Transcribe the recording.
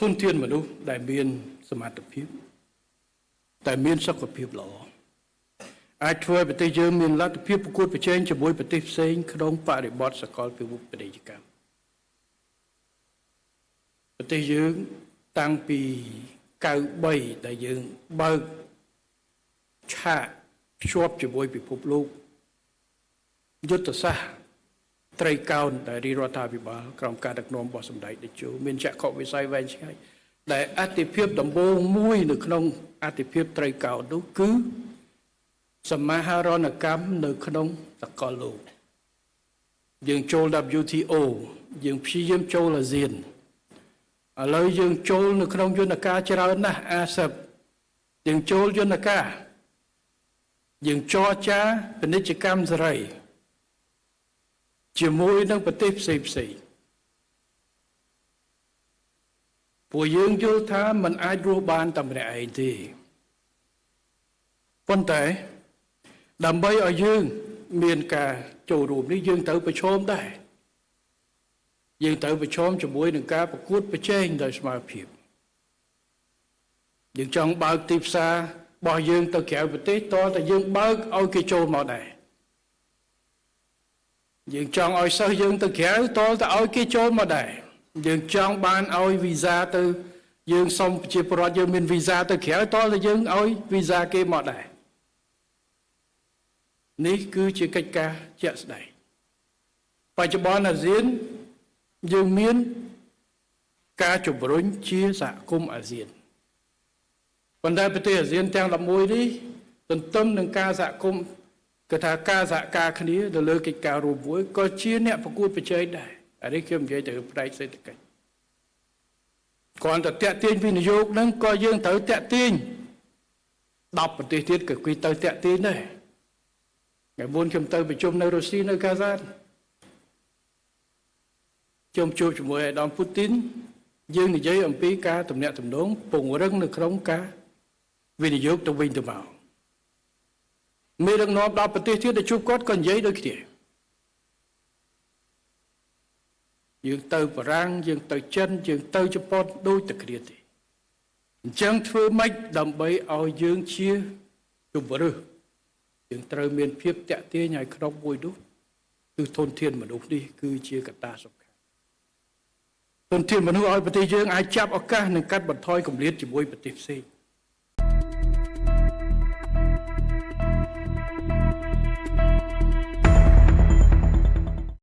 នធានមនុស្សដែលមានសមត្ថភាពតែមានសុខភាពល្អអាចធ្វើឲ្យប្រទេសយើងមានលទ្ធភាពប្រកួតប្រជែងជាមួយប្រទេសផ្សេងក្នុងបរិបទសកលពិភពពាណិជ្ជកម្មប្រទេសយើងតាំងពី93ដែលយើងបើកឆាកភ្ជាប់ជាមួយពិភពលោកយុទ្ធសាស្ត្រត្រីកោណដែលរាជរដ្ឋាភិបាលក្រោមការដឹកនាំរបស់សម្ដេចតេជោមានចក្ខុវិស័យវែងឆ្ងាយដែលអតិភិបដំបូងមួយនៅក្នុងអតិភិបត្រីកោណនោះគឺសមាហរណកម្មនៅក្នុងសកលលោកយើងចូល WTO យើងព្យាយាមចូលអាស៊ានឥឡូវយើងចូលនៅក្នុងយន្តការច្រើនណាស់ASEPយើងចូលយន្តការយើងចរចាពាណិជ្ជកម្មសេរីជាមួយនឹងប្រទេសផ្សេងពួកយើងយល់ថាมันអាចរស់បានតែម្នាក់ឯងទេប៉ុន្តែដើម្បីឲ្យយើងមានការចូលរួមនេះយើងត្រូវប្រឈមដែរយើងត្រូវប្រឈមជាមួយនឹងការប្រកួតប្រជែងដោយស្មារតីយើងចង់បើកទីផ្សាររបស់យើងទៅក្រៅប្រទេសតើតែយើងបើកឲ្យគេចូលមកដែរយើងចង់ឲ្យសិស្សយើងទៅក្រៅតើតែឲ្យគេចូលមកដែរយើងចង់បានឲ្យវីសាទៅយើងសុំប្រជាពលរដ្ឋយើងមានវីសាទៅក្រៅតើតែយើងឲ្យវីសាគេមកដែរនេះគឺជាកិច្ចការជាក់ស្ដែងបច្ចុប្បន្នអាស៊ានយើងមានការជំរុញជាសហគមន៍អាស៊ានប៉ុន្តែប្រទេសអាស៊ានទាំង11នេះទន្ទឹមនឹងការសហគមន៍គឺថាការសហការគ្នាទៅលើកិច្ចការរួមមួយក៏ជាអ្នកប្រកួតប្រជែងដែរអានេះខ្ញុំនិយាយទៅផ្នែកសេដ្ឋកិច្ចគ្រាន់តែតាក់ទាញវិនិយោគហ្នឹងក៏យើងត្រូវតាក់ទាញ10ប្រទេសទៀតក៏គេទៅតាក់ទាញដែរថ្ងៃមុនខ្ញុំទៅប្រជុំនៅរុស្ស៊ីនៅកាហ្សានខ្ញុំជួបជាមួយអាដាមពូទីនយើងនិយាយអំពីការទំនាក់ទំនងពង្រឹងនៅក្នុងការវិនិយោគទៅវិញទៅមកមេដឹកនាំ10ប្រទេសទៀតដែលជួបគាត់ក៏និយាយដូចគ្នាយើងទៅបារាំងយើងទៅចិនយើងទៅជប៉ុនដូចតែគ្នាទេអញ្ចឹងធ្វើម៉េចដើម្បីឲ្យយើងជាជំរឿសយើងត្រូវមានភាពតាក់ទាញឲ្យក្នុងមួយនោះគឺធនធានមនុស្សនេះគឺជាកត្តាសំខាន់ធនធានមនុស្សឲ្យប្រទេសយើងអាចចាប់ឱកាសនិងកាត់បន្ថយគម្លាតជាមួយប្រទេសផ្សេង